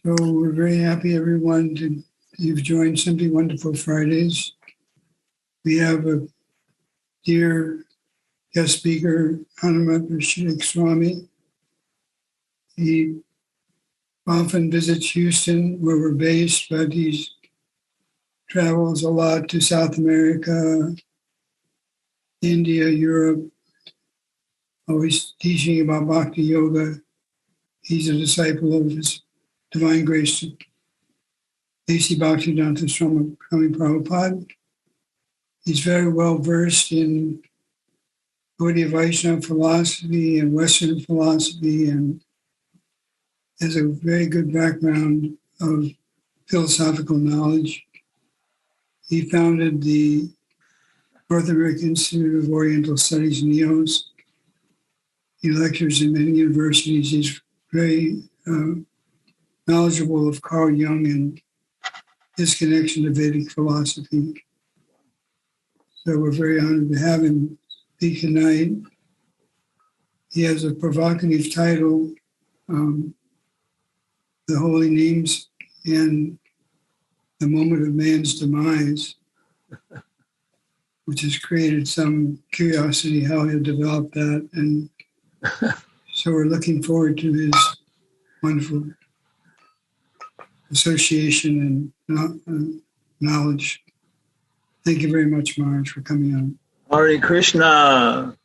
So we're very happy, everyone, you've joined Simply Wonderful Fridays. We have a dear guest speaker, Hanumat Swami. He often visits Houston, where we're based, but he travels a lot to South America, India, Europe, always teaching about Bhakti Yoga. He's a disciple of His Divine Grace A.C. Bhaktivedanta Swami Prabhupada. He's very well versed in Gaudiya Vaishnava philosophy and Western philosophy, and has a very good background of philosophical knowledge. He founded the North American Institute of Oriental Studies, NEOS. He lectures in many universities. He's very knowledgeable of Carl Jung and his connection to Vedic philosophy. So we're very honored to have him speak tonight. He has a provocative title, The Holy Names and the Moment of Man's Demise, which has created some curiosity how he'll develop that. And so we're looking forward to his wonderful association and knowledge. Thank you very much, Maharaj, for coming on. Hare Krishna.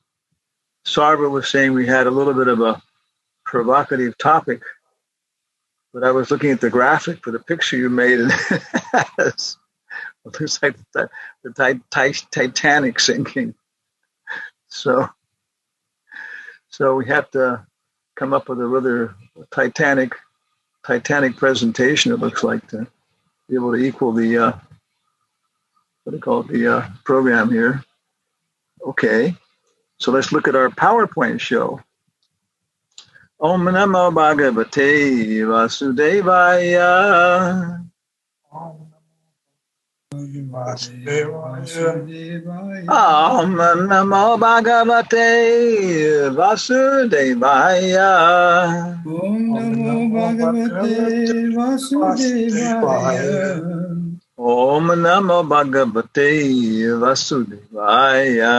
Sarva was saying we had a little bit of a provocative topic, but I was looking at the graphic for the picture you made, and it looks like the Titanic sinking. So we have to come up with a rather Titanic presentation, it looks like, to be able to equal the program here. Okay, so let's look at our PowerPoint show. Om Namo Bhagavate Vasudevaya. Om Namo Bhagavate Vasudevaya. Om Namo Bhagavate Vasudevaya. Om Namo Bhagavate Vasudevaya.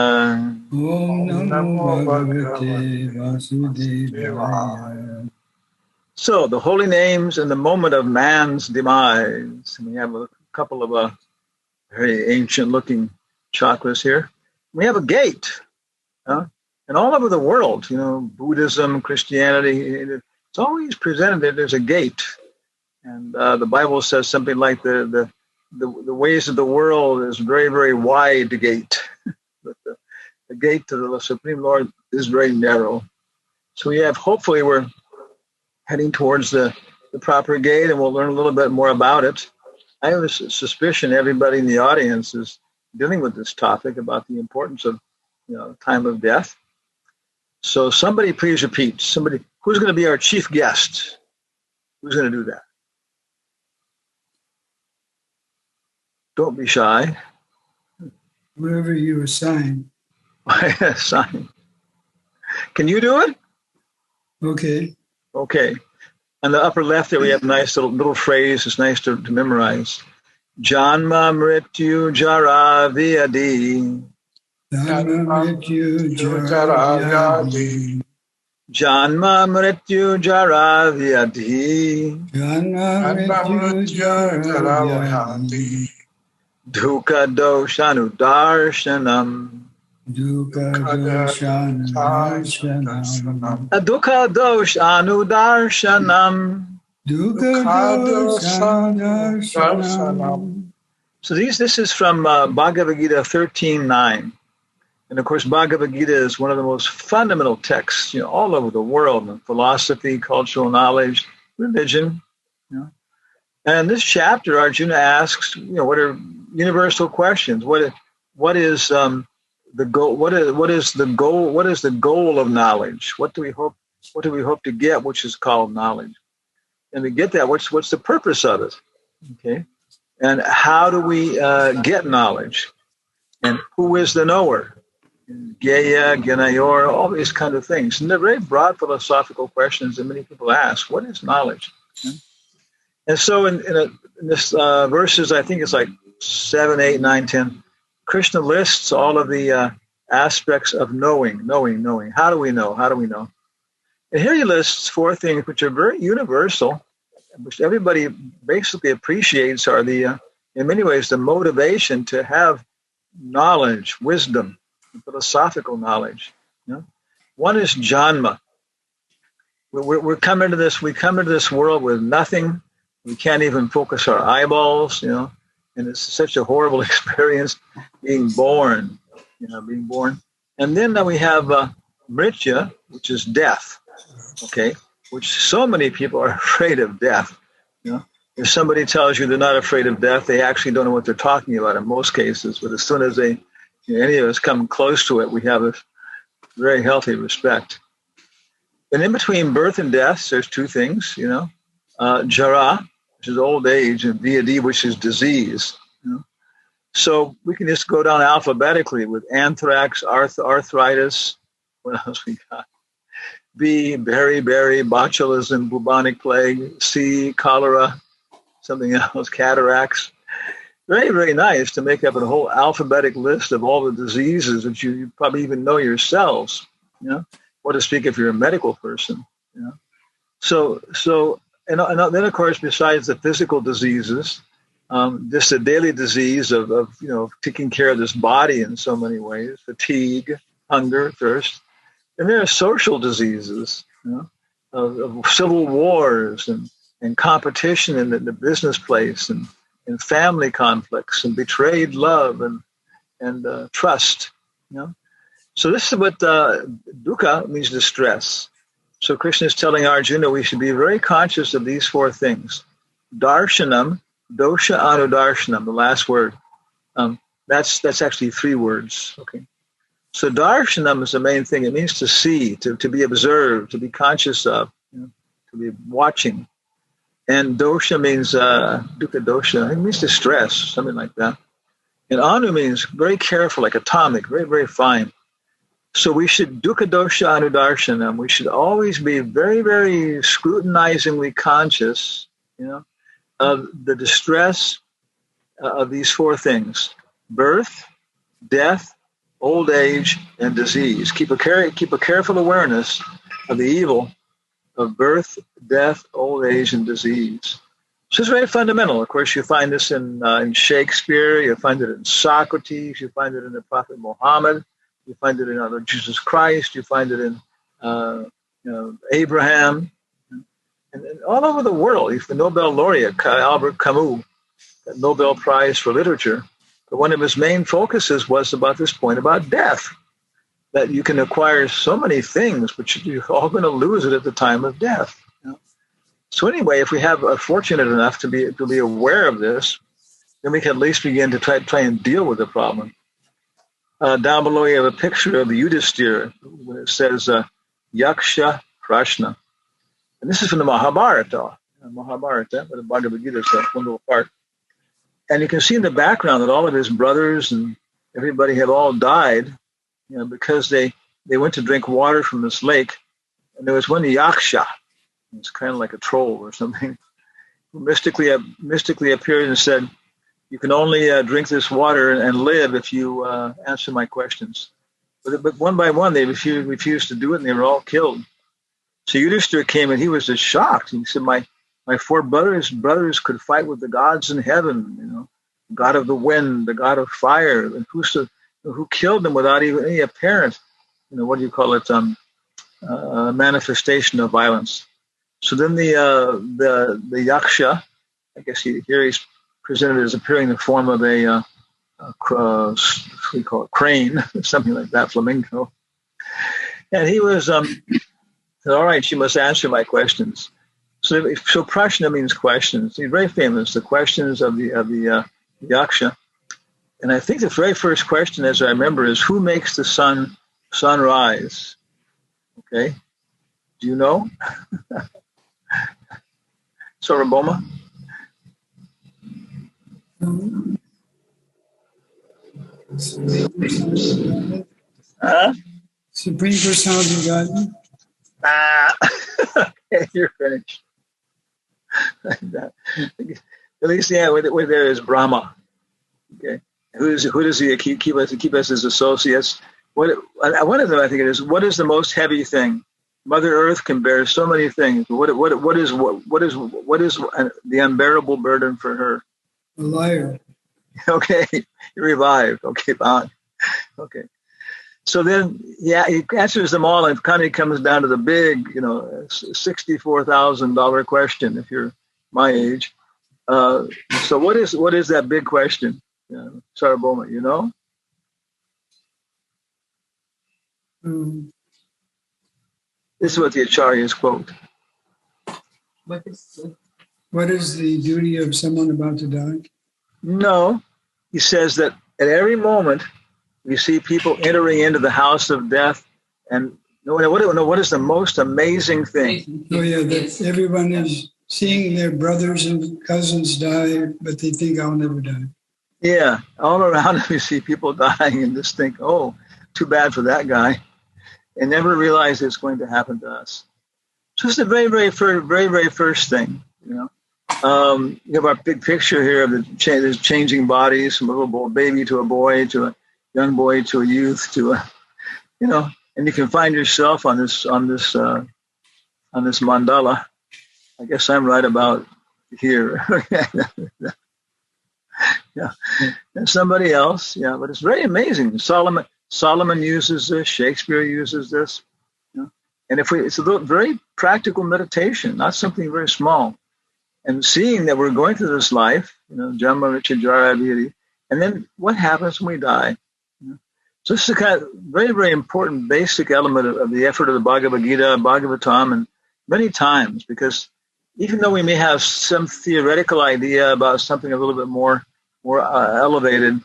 Om Namo Bhagavate Vasudevaya. So, the holy names and the moment of man's demise. We have a couple of very ancient-looking chakras here. We have a gate. And all over the world, Buddhism, Christianity, it's always presented that there's a gate. And the Bible says something like the ways of the world is very, very wide gate. But the gate to the Supreme Lord is very narrow. So hopefully we're heading towards the proper gate, and we'll learn a little bit more about it. I have a suspicion everybody in the audience is dealing with this topic about the importance of time of death. So somebody please repeat. Who's going to be our chief guest? Who's going to do that? Don't be shy. Whoever you assign. Assign. Can you do it? Okay. Okay. On the upper left there we have a nice little phrase. It's nice to memorize. Janma Mrityu Jara Vyadi. Janma Mrityu Jara Vyadi. Janma Mrityu Jara Vyadi. Janma Mrityu Jara Vyadi. Dukkha Doshanu Darshanam. Dukkha Doshanu Darshanam. Dukkha Doshanu Darshanam. Dukkha Doshanu Darshanam. So this is from Bhagavad Gita 13:9. And of course, Bhagavad Gita is one of the most fundamental texts, all over the world, in philosophy, cultural knowledge, religion. And this chapter, Arjuna asks, what are universal questions? What is the goal? What is the goal? What is the goal of knowledge? What do we hope to get, which is called knowledge? And to get that, what's the purpose of it? Okay, and how do we get knowledge? And who is the knower? Gaya, Ganayor, all these kind of things. And they're very broad philosophical questions that many people ask. What is knowledge? And so in this verses, I think it's like 7, 8, 9, 10, Krishna lists all of the aspects of knowing. How do we know? And here he lists 4 things which are very universal, which everybody basically appreciates, are the, in many ways, the motivation to have knowledge, wisdom, philosophical knowledge. You know? One is Janma. We come into this world with nothing. We can't even focus our eyeballs, and it's such a horrible experience being born. And then we have Mritya, which is death. Okay, which so many people are afraid of death. If somebody tells you they're not afraid of death, they actually don't know what they're talking about in most cases. But as soon as any of us come close to it, we have a very healthy respect. And in between birth and death, there's 2 things. Jara, which is old age, and Vyadi, which is disease. So we can just go down alphabetically with anthrax, arthritis. What else we got? B, beriberi, botulism, bubonic plague. C, cholera, something else, cataracts. Very, very nice to make up a whole alphabetic list of all the diseases that you probably even know yourselves. What to speak if you're a medical person. So and then of course, besides the physical diseases, just the daily disease of taking care of this body in so many ways: fatigue, hunger, thirst. And there are social diseases, of civil wars and competition in the business place, and family conflicts, and betrayed love and trust. So this is what dukkha means: distress. So Krishna is telling Arjuna we should be very conscious of these 4 things: darshanam, dosha anudarshanam, the last word. That's actually 3 words. Okay. So darshanam is the main thing. It means to see, to be observed, to be conscious of, to be watching. And dosha means dukkha dosha. It means distress, something like that. And anu means very careful, like atomic, very, very fine. So we should dukkha dosha anudarshanam. We should always be very, very scrutinizingly conscious, of the distress of these 4 things: birth, death, old age, and disease. Keep a careful awareness of the evil of birth, death, old age, and disease. So it's very fundamental. Of course, you find this in Shakespeare. You find it in Socrates. You find it in the Prophet Muhammad. You find it in our Lord Jesus Christ. You find it in Abraham, and all over the world. The Nobel laureate Albert Camus, got Nobel Prize for Literature. But one of his main focuses was about this point about death, that you can acquire so many things, but you're all going to lose it at the time of death. So anyway, if we are fortunate enough to be aware of this, then we can at least begin to try and deal with the problem. Down below, you have a picture of the Yudhisthira, when it says Yaksha Prashna. And this is from the Mahabharata, but the Bhagavad Gita is one little part. And you can see in the background that all of his brothers and everybody have all died, because they went to drink water from this lake. And there was one Yaksha, it's kind of like a troll or something, who mystically appeared and said, "You can only drink this water and live if you answer my questions." But one by one, they refused to do it, and they were all killed. So Yudhisthira came, and he was just shocked. He said, my 4 brothers could fight with the gods in heaven, God of the wind, the God of fire, and who killed them without even any apparent, manifestation of violence. So then the Yaksha, I guess here he's presented as appearing in the form of we call it crane, something like that, flamingo. And he was said, "All right, you must answer my questions." So prashna means questions. He's very famous, the questions of the Yaksha. And I think the very first question, as I remember, is who makes the sun rise? Okay. Do you know? Saraboma? Supreme Personality of Godhead. Okay, you're finished. Like that. At least, yeah, where there is Brahma. Okay, who does he keep us as associates? One of them, I think it is. What is the most heavy thing? Mother Earth can bear so many things. What is the unbearable burden for her? A liar. Okay, you're revived. Okay, fine. Okay. So then, yeah, he answers them all, and kind of comes down to the big, $64,000 question. If you're my age, so what is that big question, Saraboma? You know? This is what the Acharyas quote. What is the duty of someone about to die? No, he says that at every moment we see people entering into the house of death, and what is the most amazing thing? Oh yeah, that everyone is seeing their brothers and cousins die, but they think I'll never die. Yeah, all around we see people dying and just think, oh, too bad for that guy, and never realize it's going to happen to us. So it's the very, very first thing, You have our big picture here of the changing bodies from a little baby to a boy to a young boy to a youth to a, and you can find yourself on this mandala. I guess I'm right about here. Yeah, and somebody else. Yeah, but it's very amazing. Solomon uses this. Shakespeare uses this. And it's a very practical meditation, not something very small. And seeing that we're going through this life, Jamma Richa Jara Viri, and then what happens when we die? So this is a kind of very, very important basic element of the effort of the Bhagavad Gita, Bhagavatam, and many times, because even though we may have some theoretical idea about something a little bit more elevated,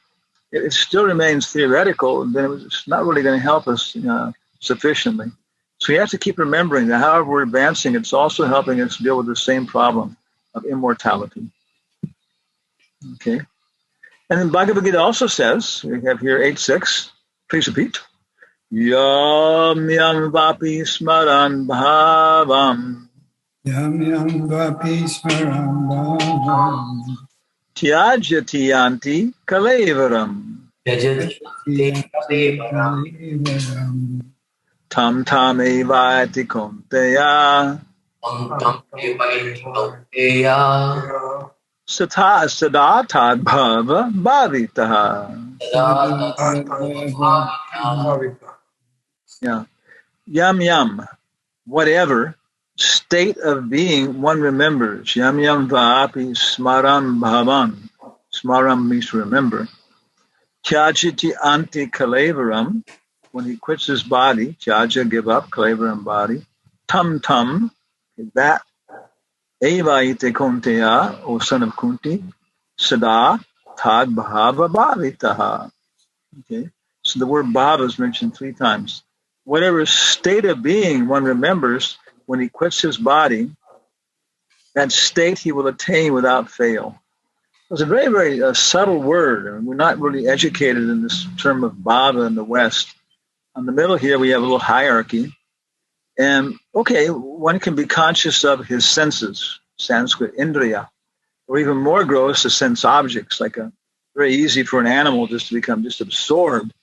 it still remains theoretical, and then it's not really going to help us sufficiently. So we have to keep remembering that however we're advancing, it's also helping us deal with the same problem of immortality. Okay. And then Bhagavad Gita also says, we have here 8.6, please repeat. Yam yam vapi smaran bhavam. Yam yam vapi smaran bhavam. Tyajati yanti kalevaram. Tam tam evati konteya. Sada tad bhava bhavitaha. Yeah. Yam, whatever state of being one remembers. Yam vaapi smaram bhavan. Smaram means to remember. Tyajiti anti kalevaram, when he quits his body, Tyaja, give up, kalevaram body. Tam, that. Eva ite konteya, O son of Kunti, sada tad bhava bhavitaha. Okay, so the word bhava is mentioned 3 times. Whatever state of being one remembers when he quits his body, that state he will attain without fail. It's a very, very subtle word, and we're not really educated in this term of bhava in the West. On the middle here, we have a little hierarchy. And, okay, one can be conscious of his senses, Sanskrit, indriya, or even more gross, the sense objects, like very easy for an animal just to become just absorbed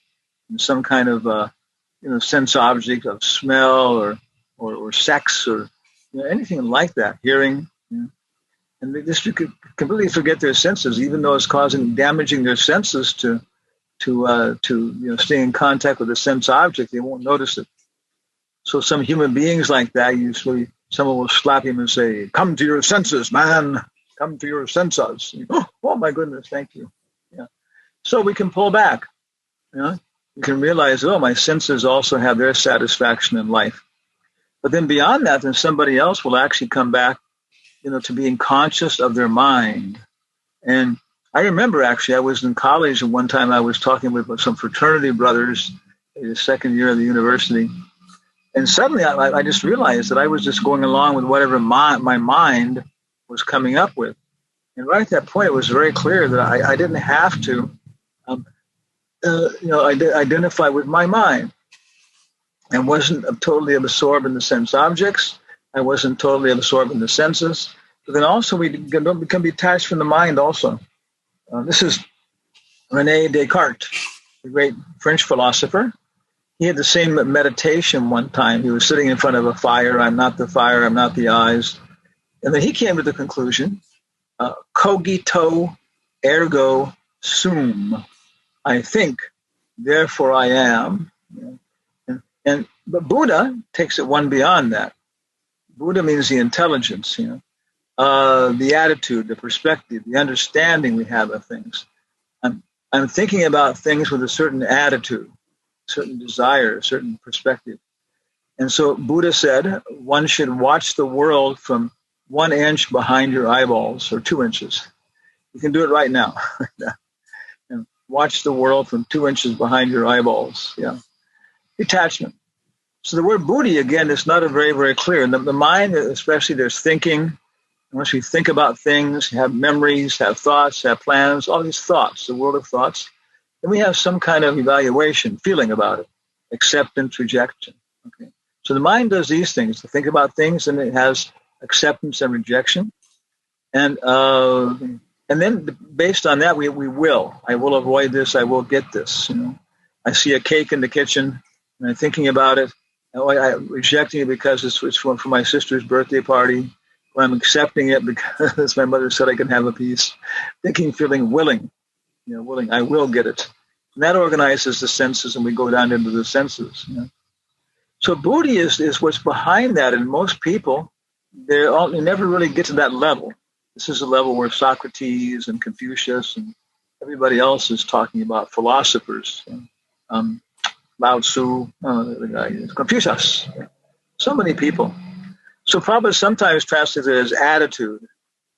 in some kind of, sense object of smell or sex or anything like that, hearing. And they just completely forget their senses, even though it's damaging their senses to stay in contact with a sense object. They won't notice it. So some human beings like that, usually someone will slap him and say, "Come to your senses, man. Come to your senses." Oh my goodness, thank you. Yeah. So we can pull back. We can realize, my senses also have their satisfaction in life. But then beyond that, then somebody else will actually come back, to being conscious of their mind. And I remember actually I was in college, and one time I was talking with some fraternity brothers in the second year of the university. And suddenly I just realized that I was just going along with whatever my mind was coming up with. And right at that point, it was very clear that I didn't have to, identify with my mind. I wasn't totally absorbed in the sense objects. I wasn't totally absorbed in the senses. but then also we don't become detached from the mind also. This is René Descartes, the great French philosopher. He had the same meditation one time. He was sitting in front of a fire. I'm not the fire, I'm not the eyes. And then he came to the conclusion, cogito ergo sum. I think, therefore I am. But Buddha takes it one beyond that. Buddha means the intelligence, the attitude, the perspective, the understanding we have of things. I'm thinking about things with a certain attitude, certain desire, certain perspective. And so Buddha said one should watch the world from 1 inch behind your eyeballs, or 2 inches. You can do it right now. And watch the world from 2 inches behind your eyeballs. Yeah. Detachment. So the word buddhi, again, is not a very, very clear. In the mind, especially, there's thinking. Once we think about things, have memories, have thoughts, have plans, all these thoughts, the world of thoughts, then we have some kind of evaluation, feeling about it, acceptance, rejection. Okay. So the mind does these things, to think about things, and it has acceptance and rejection. And then based on that, we will. I will avoid this. I will get this. I see a cake in the kitchen, and I'm thinking about it. I'm rejecting it because it's for my sister's birthday party. Or I'm accepting it because my mother said I can have a piece. Thinking, feeling, willing. Willing. I will get it. And that organizes the senses, and we go down into the senses. So buddhi is what's behind that, and most people, they never really get to that level. This is a level where Socrates and Confucius and everybody else is talking about philosophers. Lao Tzu, the guy, Confucius. So many people. So Prabhupada sometimes translates it as attitude.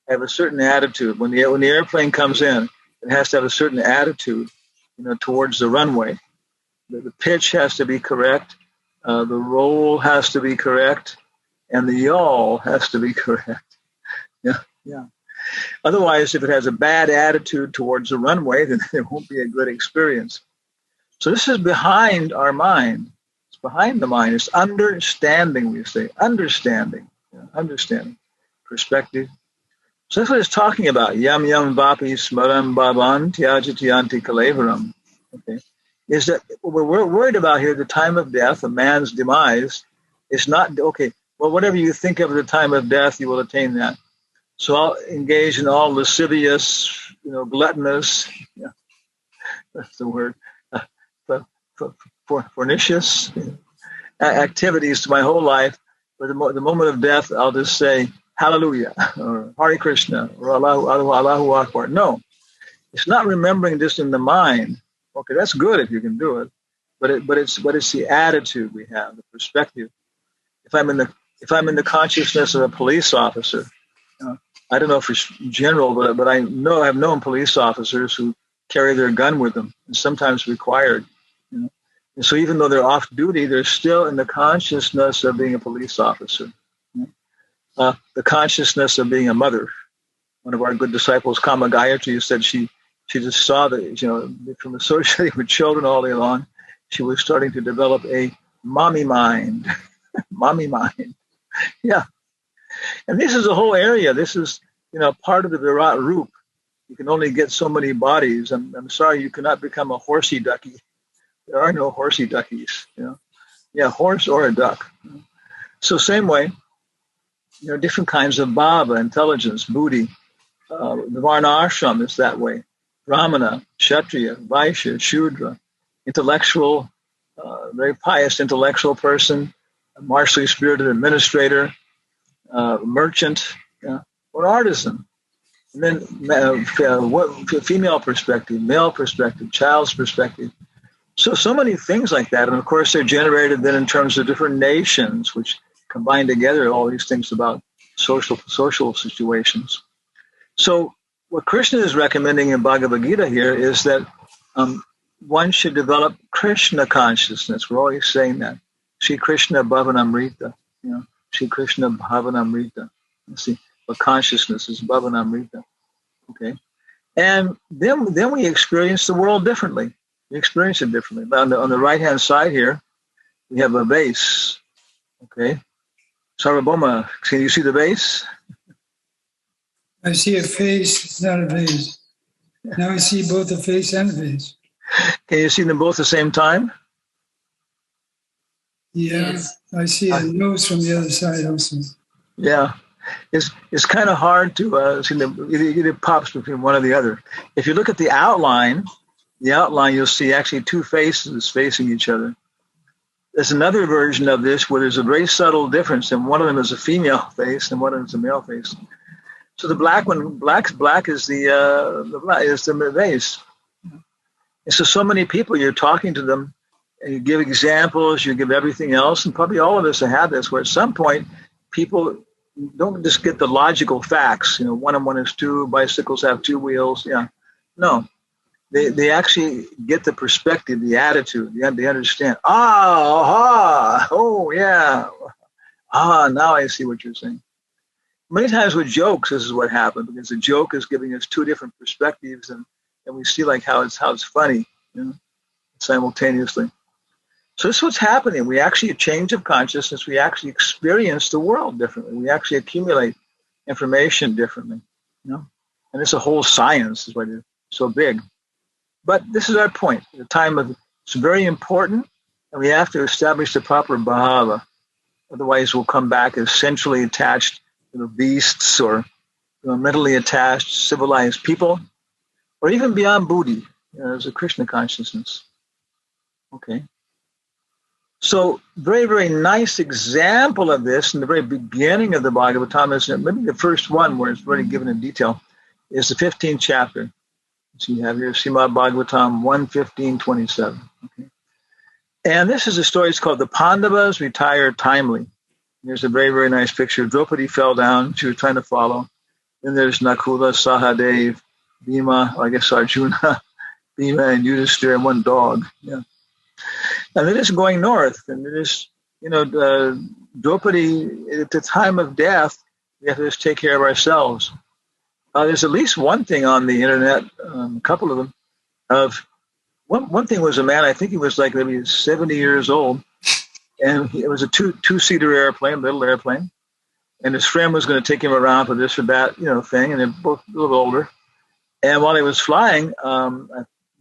Have a certain attitude. When the airplane comes in, it has to have a certain attitude, towards the runway. The pitch has to be correct. The roll has to be correct, and the yaw has to be correct. Yeah. Otherwise, if it has a bad attitude towards the runway, then it won't be a good experience. So this is behind our mind. It's behind the mind. It's understanding, we say. Understanding. Understanding. Perspective. So that's what it's talking about. Yam yam vapi smaram bhavan tyajatiyanti kalevaram. Okay. Is that what we're worried about here, the time of death, a man's demise, is not, okay, well, whatever you think of at the time of death, you will attain that. So I'll engage in all lascivious, gluttonous, that's the word, pernicious activities to my whole life. But the moment of death, I'll just say, Hallelujah, or Hare Krishna, or Allahu Akbar. No, it's not remembering this in the mind. Okay, that's good if you can do it, but it's the attitude we have, the perspective. If I'm in the consciousness of a police officer, I don't know if it's general, but I've known police officers who carry their gun with them, and sometimes required. And so even though they're off duty, they're still in the consciousness of being a police officer. The consciousness of being a mother. One of our good disciples, Kama Gayatri, said she just saw that, from associating with children all day long, she was starting to develop a mommy mind. Mommy mind. Yeah. And this is a whole area. This is, part of the Virat Roop. You can only get so many bodies. I'm sorry, you cannot become a horsey ducky. There are no horsey duckies. Yeah, horse or a duck. So same way, different kinds of bhava, intelligence, buddhi. The Varna ashram is that way. Brahmana, Kshatriya, Vaishya, Shudra, intellectual, very pious intellectual person, a martially spirited administrator, merchant, or artisan. And then female perspective, male perspective, child's perspective. So many things like that. And of course, they're generated then in terms of different nations, which combine together all these things about social situations. So what Krishna is recommending in Bhagavad Gita here is that one should develop Krishna consciousness. We're always saying that. Shri Krishna Bhavanamrita. Shri Krishna Bhavanamrita. Let's see, what consciousness is Bhavanamrita. Okay. And then we experience the world differently. We experience it differently. On the right-hand side here, we have a vase. Okay. Sarvabhauma, can you see the vase? I see a face, it's not a vase. Now I see both a face and a vase. Can you see them both at the same time? Yeah, yes. I see a nose from the other side also. Yeah. It's kind of hard to see them. It pops between one or the other. If you look at the outline, you'll see actually two faces facing each other. There's another version of this where there's a very subtle difference, and one of them is a female face and one of them is a male face. So the black is the vase. And so many people, you're talking to them, and you give examples, you give everything else, and probably all of us have had this, where at some point people don't just get the logical facts. 1 and 1 is 2. Bicycles have 2 wheels. Yeah, no. They actually get the perspective, the attitude. They understand. Oh, yeah. Now I see what you're saying. Many times with jokes, this is what happens, because the joke is giving us 2 different perspectives, and we see like how it's funny, simultaneously. So this is what's happening. We actually, a change of consciousness, we actually experience the world differently. We actually accumulate information differently, And it's a whole science, is why it's so big. But this is our point. It's very important, and we have to establish the proper bhava. Otherwise, we'll come back as centrally attached beasts, or mentally attached, civilized people, or even beyond Buddhi, as a Krishna consciousness. Okay. So, very, very nice example of this in the very beginning of the Bhagavatam is maybe the first one where it's already given in detail is the 15th chapter. So you have here Srimad Bhagavatam 1:15-27. Okay. And this is a story. It's called The Pandavas Retired Timely. There's a very, very nice picture. Draupadi fell down. She was trying to follow. Then there's Nakula, Sahadev, Bhima, Arjuna, Bhima, and Yudhishthira, and one dog. Yeah. And it is going north. And it is, Draupadi, at the time of death, we have to just take care of ourselves. There's at least one thing on the internet, a couple of them, one thing was a man, I think he was like maybe 70 years old, and it was a two-seater airplane, little airplane, and his friend was going to take him around for this or that, thing, and they're both a little older. And while he was flying,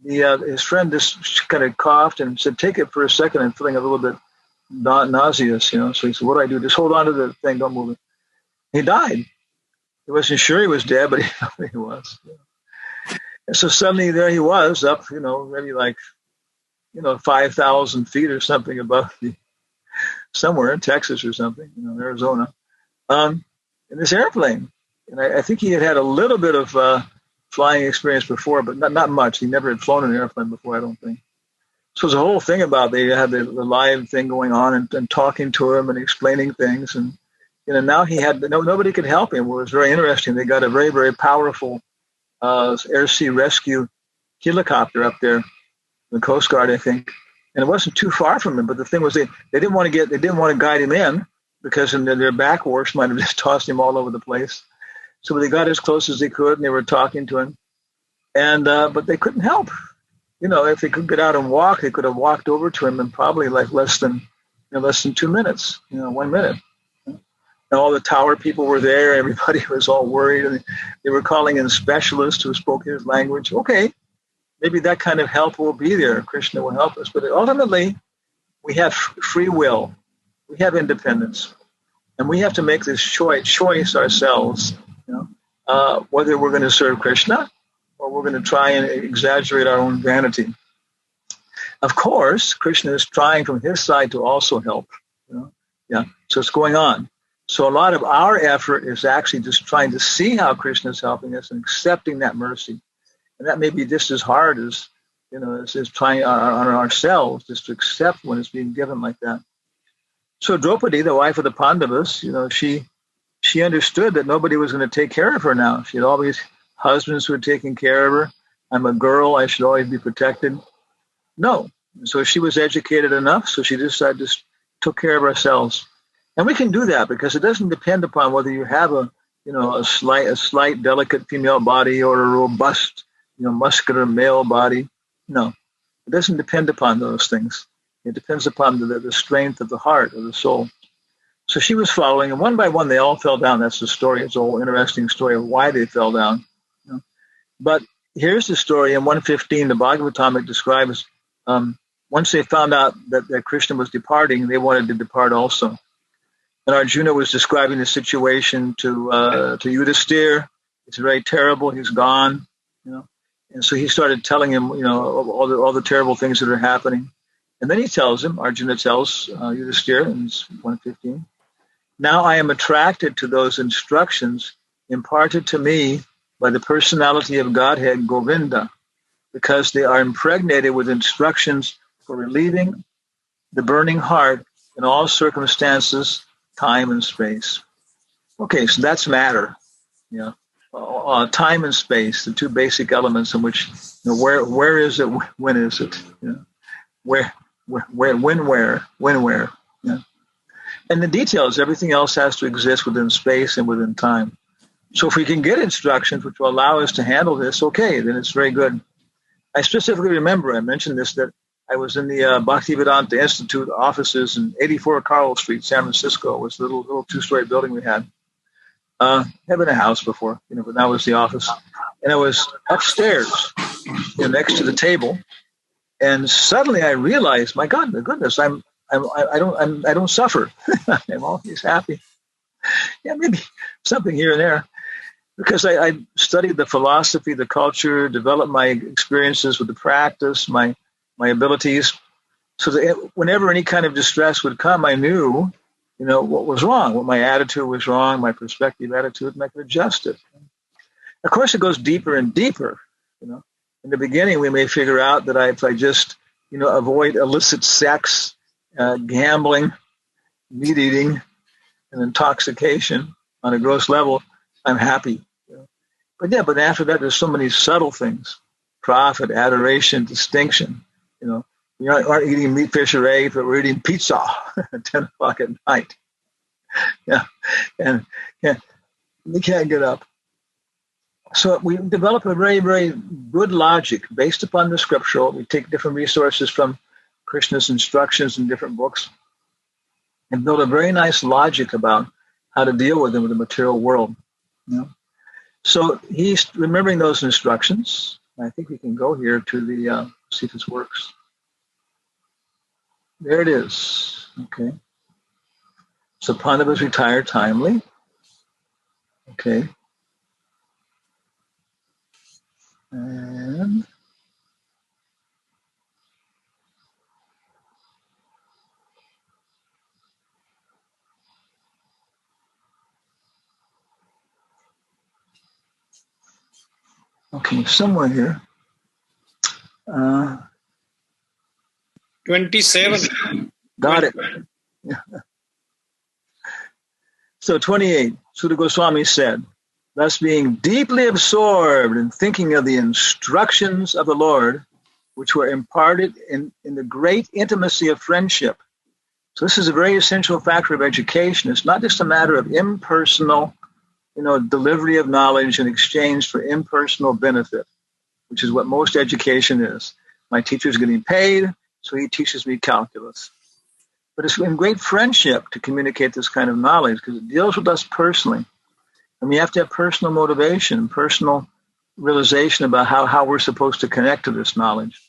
his friend just kind of coughed and said, "Take it for a second." I'm feeling a little bit nauseous, So he said, "What do I do? Just hold on to the thing, don't move it." He died. He wasn't sure he was dead, but he thought he was. And so suddenly there he was, up, maybe like, 5,000 feet or something above somewhere in Texas or something, Arizona, in this airplane. And I think he had a little bit of flying experience before, but not much. He never had flown an airplane before, I don't think. So there's a whole thing about they had the live thing going on and talking to him and explaining things. And, now he had nobody could help him. It was very interesting. They got a very, very powerful air sea rescue helicopter up there, the Coast Guard, I think. And it wasn't too far from him. But the thing was, they didn't want to guide him in, because in their back horse might have just tossed him all over the place. So they got as close as they could, and they were talking to him. And but they couldn't help. If they could get out and walk, they could have walked over to him in probably like less than 2 minutes, 1 minute. And all the tower people were there. Everybody was all worried. And they were calling in specialists who spoke his language. Okay, maybe that kind of help will be there. Krishna will help us. But ultimately, we have free will. We have independence. And we have to make this choice ourselves, whether we're going to serve Krishna or we're going to try and exaggerate our own vanity. Of course, Krishna is trying from his side to also help. Yeah. So it's going on. So a lot of our effort is actually just trying to see how Krishna is helping us and accepting that mercy. And that may be just as hard as, as trying on ourselves just to accept when it's being given like that. So Draupadi, the wife of the Pandavas, she understood that nobody was going to take care of her now. She had all these husbands who were taking care of her. I'm a girl. I should always be protected. No. So she was educated enough. So she decided just took care of ourselves. And we can do that because it doesn't depend upon whether you have a slight, delicate female body or a robust, muscular male body. No, it doesn't depend upon those things. It depends upon the strength of the heart, of the soul. So she was following, and one by one they all fell down. That's the story. It's a whole interesting story of why they fell down. You know? But here's the story. In 115, the Bhagavatam describes once they found out that Krishna was departing, they wanted to depart also. And Arjuna was describing the situation to Yudhisthira. It's very terrible. He's gone, you know. And so he started telling him, you know, all the terrible things that are happening. And then he tells him, Arjuna tells Yudhisthira in 115, now I am attracted to those instructions imparted to me by the personality of Godhead, Govinda, because they are impregnated with instructions for relieving the burning heart in all circumstances, time and space. Okay, so that's matter. You know, time and space, the two basic elements in which, you know, where is it, when is it? You know, where, when, where. You know? And the details, everything else has to exist within space and within time. So if we can get instructions which will allow us to handle this, okay, then it's very good. I specifically remember, I mentioned this, that I was in the Bhaktivedanta Institute offices in 84 Carl Street, San Francisco. It was the little two-story building we had. Had been a house before, you know, but that was the office. And I was upstairs, you know, next to the table, and suddenly I realized, my goodness, I don't suffer. I'm always happy. Yeah, maybe something here and there, because I studied the philosophy, the culture, developed my experiences with the practice, my abilities, so that whenever any kind of distress would come, I knew, you know, what was wrong, what my attitude was wrong, my perspective attitude, and I could adjust it. Of course, it goes deeper and deeper. You know, in the beginning, we may figure out that if I just, you know, avoid illicit sex, gambling, meat eating, and intoxication on a gross level, I'm happy. You know? But after that, there's so many subtle things: profit, adoration, distinction. You know, we aren't eating meat, fish, or eggs, but we're eating pizza at 10 o'clock at night. Yeah, and we can't get up. So we develop a very, very good logic based upon the scriptural. We take different resources from Krishna's instructions in different books and build a very nice logic about how to deal with them in the material world. You know? So he's remembering those instructions. I think we can go here to the, see if this works. There it is. Okay. So Pandavas retired timely. Okay. And okay, somewhere here. 27. Got it. Yeah. So 28, Sutta Goswami said, thus being deeply absorbed in thinking of the instructions of the Lord, which were imparted in the great intimacy of friendship. So this is a very essential factor of education. It's not just a matter of impersonal, you know, delivery of knowledge in exchange for impersonal benefit, which is what most education is. My teacher's getting paid, so he teaches me calculus. But it's in great friendship to communicate this kind of knowledge because it deals with us personally. And we have to have personal motivation, personal realization about how we're supposed to connect to this knowledge.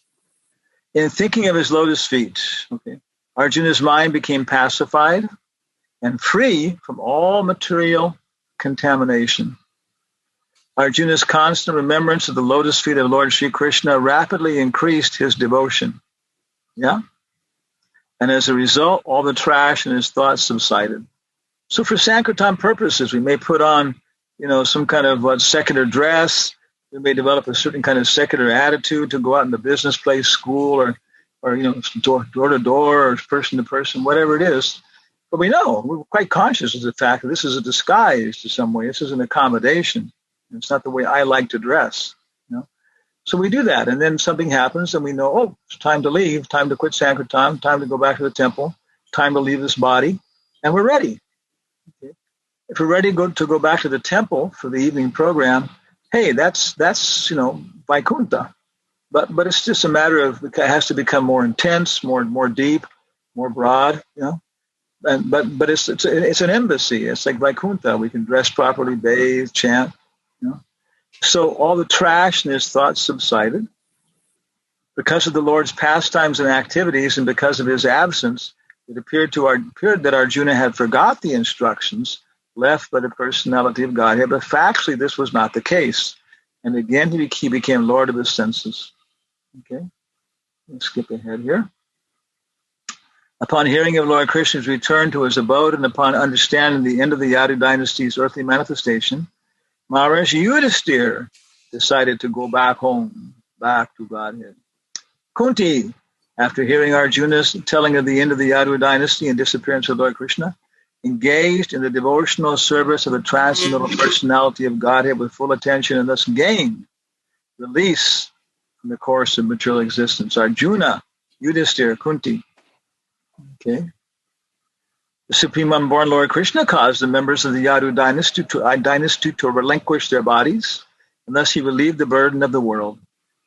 In thinking of his lotus feet, okay, Arjuna's mind became pacified and free from all material contamination. Arjuna's constant remembrance of the lotus feet of Lord Sri Krishna rapidly increased his devotion. Yeah? And as a result, all the trash in his thoughts subsided. So for Sankirtan purposes, we may put on, you know, some kind of secular dress. We may develop a certain kind of secular attitude to go out in the business place, school, or you know, door to door or person to person, whatever it is. But we know, we're quite conscious of the fact that this is a disguise to some way. This is an accommodation. It's not the way I like to dress. You know? So we do that, and then something happens, and we know, oh, it's time to leave, time to quit Sankirtan, time to go back to the temple, time to leave this body, and we're ready. Okay? If we're ready to go back to the temple for the evening program, hey, that's you know, Vaikuntha. But it's just a matter of, it has to become more intense, more deep, more broad, you know. But it's an embassy. It's like Vaikuntha. We can dress properly, bathe, chant. You know? So all the trash in his thoughts subsided. Because of the Lord's pastimes and activities, and because of his absence, it appeared that Arjuna had forgot the instructions left by the personality of Godhead. But factually, this was not the case. And again, he became Lord of his senses. Okay, let's skip ahead here. Upon hearing of Lord Krishna's return to his abode, and upon understanding the end of the Yadu dynasty's earthly manifestation, Maharaj Yudhisthira decided to go back home, back to Godhead. Kunti, after hearing Arjuna's telling of the end of the Yadu dynasty and disappearance of Lord Krishna, engaged in the devotional service of the transcendental personality of Godhead with full attention, and thus gained release from the course of material existence. Arjuna, Yudhisthira, Kunti. Okay. The Supreme Unborn Lord Krishna caused the members of the Yadu dynasty to relinquish their bodies, and thus he relieved the burden of the world.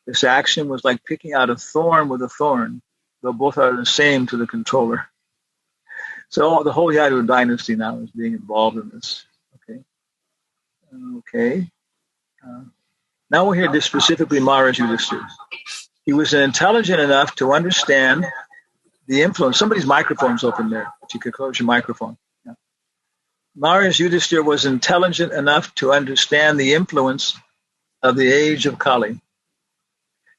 This action was like picking out a thorn with a thorn, though both are the same to the controller. So the whole Yadu dynasty now is being involved in this. Okay. Now we'll hear this specifically Maharaj Yudhisthira. He was intelligent enough to understand the influence. Somebody's microphone's open there, but you could close your microphone. Yeah. Maharaj Yudhisthira was intelligent enough to understand the influence of the age of Kali,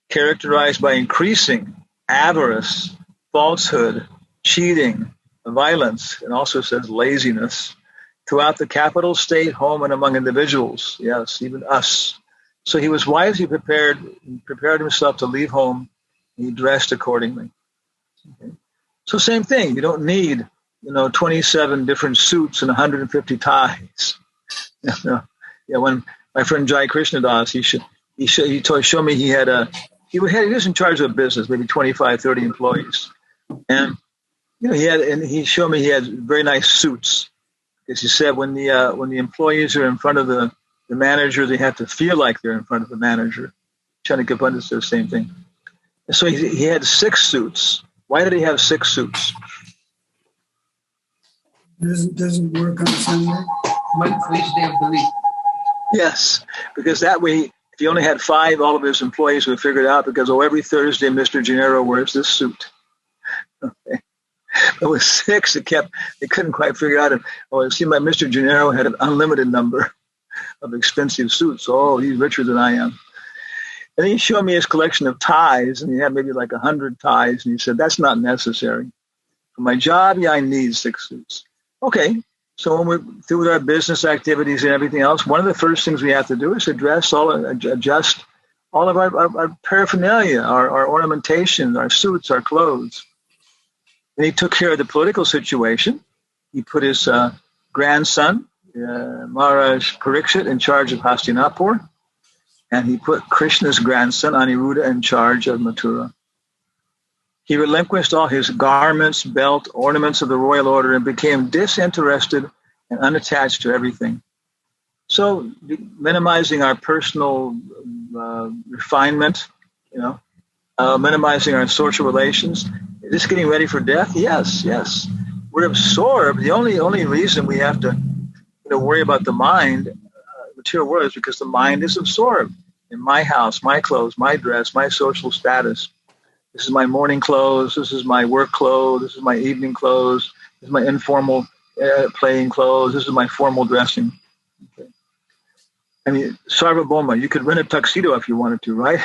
characterized by increasing avarice, falsehood, cheating, violence, and also says laziness, throughout the capital, state, home, and among individuals. Yes, even us. So he was wisely prepared himself to leave home, and he dressed accordingly. Okay. So same thing. You don't need, 27 different suits and 150 ties. When my friend Jai Krishnadas, he showed me he was in charge of a business, maybe 25, 30 employees, and he showed me he had very nice suits, because he said when the employees are in front of the manager, they have to feel like they're in front of the manager. Chanakya Pandit said the same thing. And so he had 6 suits. Why did he have 6 suits? Doesn't work on Sunday. One for each day of the week. Yes, because that way, if he only had 5, all of his employees would figure it out, because every Thursday Mr. Gennaro wears this suit. Okay. But with 6, they couldn't quite figure out it. It seemed like Mr. Gennaro had an unlimited number of expensive suits. Oh, he's richer than I am. And he showed me his collection of ties, and he had maybe like 100 ties, and he said, that's not necessary. For my job, I need 6 suits. Okay, so when we're through with our business activities and everything else, one of the first things we have to do is adjust all of our paraphernalia, our ornamentation, our suits, our clothes. And he took care of the political situation. He put his grandson, Maharaj Parikshit, in charge of Hastinapur. And he put Krishna's grandson, Aniruddha, in charge of Mathura. He relinquished all his garments, belt, ornaments of the royal order, and became disinterested and unattached to everything. So minimizing our personal refinement, minimizing our social relations. Is this getting ready for death? Yes. We're absorbed. The only reason we have to worry about the mind, material world, is because the mind is absorbed in my house, my clothes, my dress, my social status. This is my morning clothes. This is my work clothes. This is my evening clothes. This is my informal playing clothes. This is my formal dressing. Okay. I mean, Sarvabhauma, you could rent a tuxedo if you wanted to, right?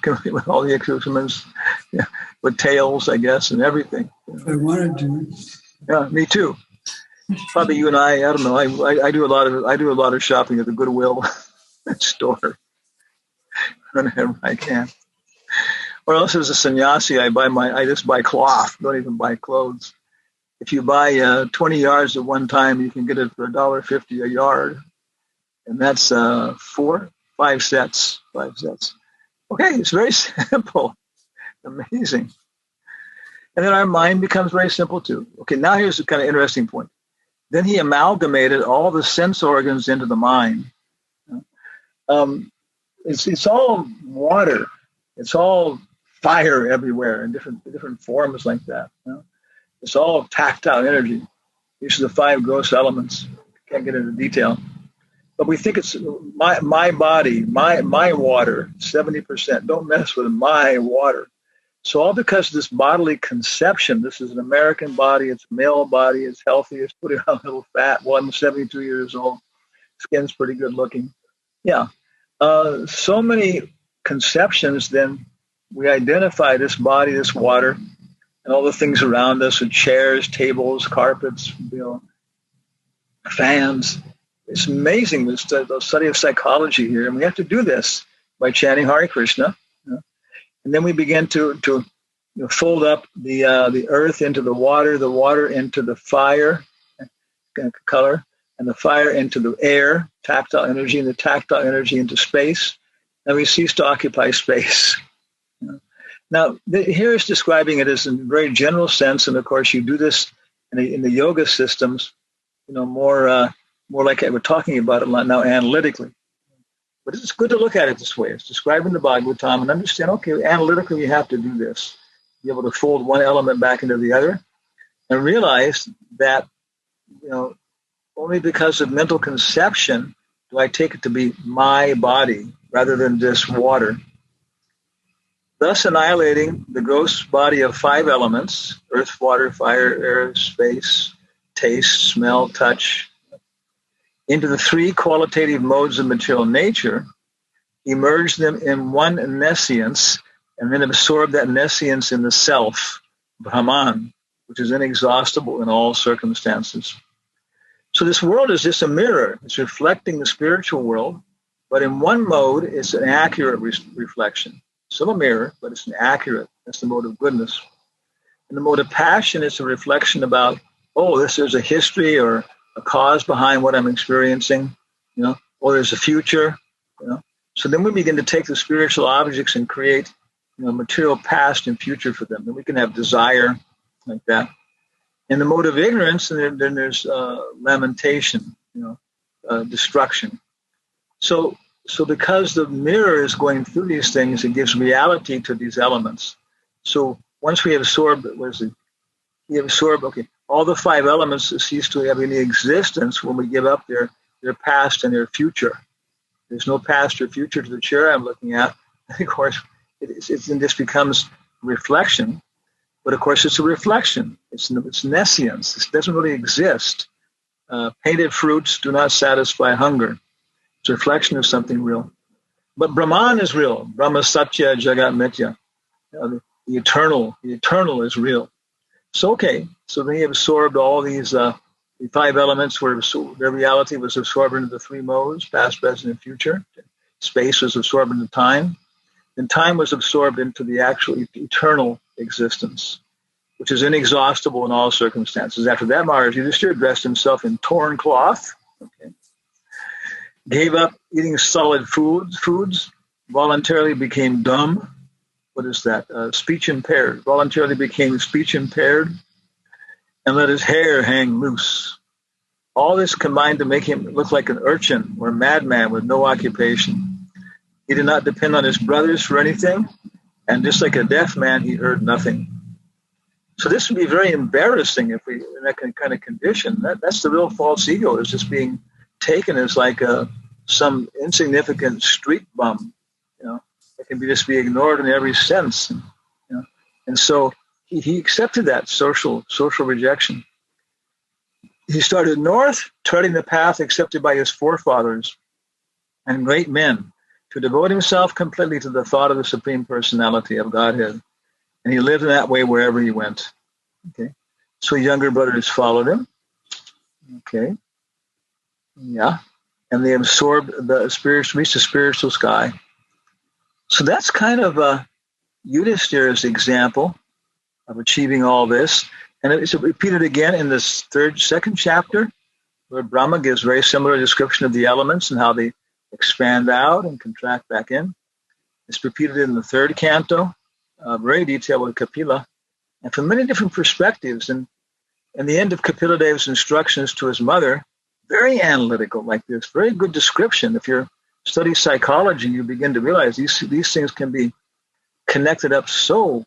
With all the accoutrements, with tails, I guess, and everything. If I wanted to. Yeah, me too. Probably you and I don't know. I do a lot of shopping at the Goodwill store whenever I can. Or else as a sannyasi, I just buy cloth. Don't even buy clothes. If you buy 20 yards at one time, you can get it for $1.50 a yard, and that's 5 sets. Okay, it's very simple, amazing. And then our mind becomes very simple too. Okay, now here's the kind of interesting point. Then he amalgamated all the sense organs into the mind. It's all water. It's all fire everywhere in different forms like that. It's all tactile energy. These are the 5 gross elements. Can't get into detail. But we think it's my body, my water, 70%. Don't mess with my water. So all because of this bodily conception, this is an American body, it's a male body, it's healthy, it's putting on a little fat. Well, I'm 72 years old. Skin's pretty good looking. Yeah. So many conceptions, then we identify this body, this water, and all the things around us with chairs, tables, carpets, fans. It's amazing, the study of psychology here. And we have to do this by chanting Hare Krishna. And then we begin to fold up the earth into the water into the fire, color, and the fire into the air, tactile energy, and the tactile energy into space. And we cease to occupy space. Now, here is describing it as in a very general sense. And of course, you do this in the yoga systems, more like we're talking about it now analytically. But it's good to look at it this way. It's describing the Bhagavatam and understand, okay, analytically you have to do this. Be able to fold one element back into the other and realize that, only because of mental conception do I take it to be my body rather than just water. Thus annihilating the gross body of 5 elements, earth, water, fire, air, space, taste, smell, touch, into the 3 qualitative modes of material nature, emerge them in one nescience, and then absorb that nescience in the self, Brahman, which is inexhaustible in all circumstances. So this world is just a mirror. It's reflecting the spiritual world, but in one mode, it's an accurate reflection. Still a mirror, but it's an accurate. That's the mode of goodness. In the mode of passion, it's a reflection about, there's a history or a cause behind what I'm experiencing, or there's a future, So then we begin to take the spiritual objects and create, material past and future for them. Then we can have desire like that. In the mode of ignorance, and then there's lamentation, destruction. So because the mirror is going through these things, it gives reality to these elements. So once we absorb, all the 5 elements cease to have any existence when we give up their past and their future. There's no past or future to the chair I'm looking at. Of course, this becomes reflection. But of course, it's a reflection. It's nescience. It doesn't really exist. Painted fruits do not satisfy hunger. It's a reflection of something real. But Brahman is real. Brahma Satya Jagat Mithya. The eternal is real. So then he absorbed all these the 5 elements where their reality was absorbed into the 3 modes, past, present, and future. Space was absorbed into time. And time was absorbed into the actual eternal existence, which is inexhaustible in all circumstances. After that, Maharaj Yudhishthira dressed himself in torn cloth, gave up eating solid foods, voluntarily became dumb. What is that? Speech impaired. Voluntarily became speech impaired and let his hair hang loose. All this combined to make him look like an urchin or a madman with no occupation. He did not depend on his brothers for anything, and just like a deaf man, he heard nothing. So this would be very embarrassing if we, in that kind of condition. That's the real false ego, is just being taken as like some insignificant street bum, that can just be ignored in every sense. And so he accepted that social rejection. He started north, treading the path accepted by his forefathers and great men, to devote himself completely to the thought of the Supreme Personality of Godhead. And he lived in that way wherever he went. So younger brothers followed him. And they absorbed the spiritual, reached the spiritual sky. So that's kind of Yudhishthira's example of achieving all this. And it's repeated again in this second chapter, where Brahma gives very similar description of the elements and how they expand out and contract back in. It's repeated in the 3rd canto, very detailed with Kapila, and from many different perspectives. And the end of Kapila Dev's instructions to his mother, very analytical like this, very good description. If you study psychology, you begin to realize these things can be connected up so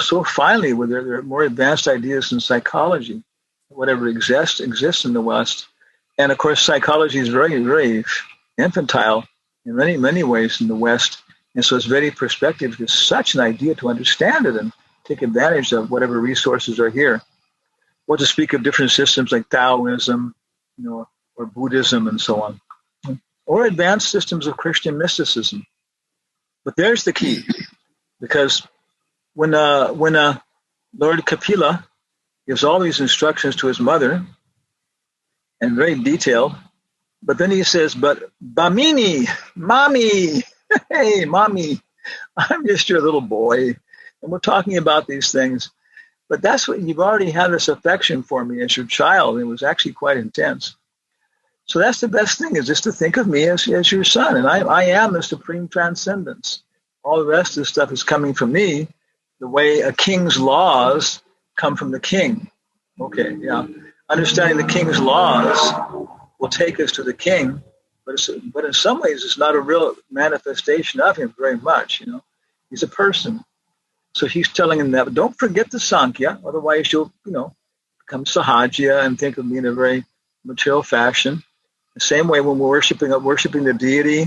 so finely with their more advanced ideas in psychology, whatever exists in the West. And of course, psychology is very, very infantile in many, many ways in the West. And so it's very perspective. It's such an idea to understand it and take advantage of whatever resources are here. What to speak of different systems like Taoism, or Buddhism and so on, or advanced systems of Christian mysticism. But there's the key, because when Lord Kapila gives all these instructions to his mother, and very detailed, but then he says, but Bamini, mommy, hey, mommy, I'm just your little boy, and we're talking about these things. But that's what you've already had this affection for me as your child. It was actually quite intense. So that's the best thing, is just to think of me as your son. And I am the supreme transcendence. All the rest of the stuff is coming from me, the way a king's laws come from the king. Okay, yeah. Understanding the king's laws will take us to the king, but in some ways it's not a real manifestation of him very much. He's a person. So he's telling him that, but don't forget the Sankhya, otherwise you'll, become Sahajya and think of me in a very material fashion. The same way when we're worshiping the deity,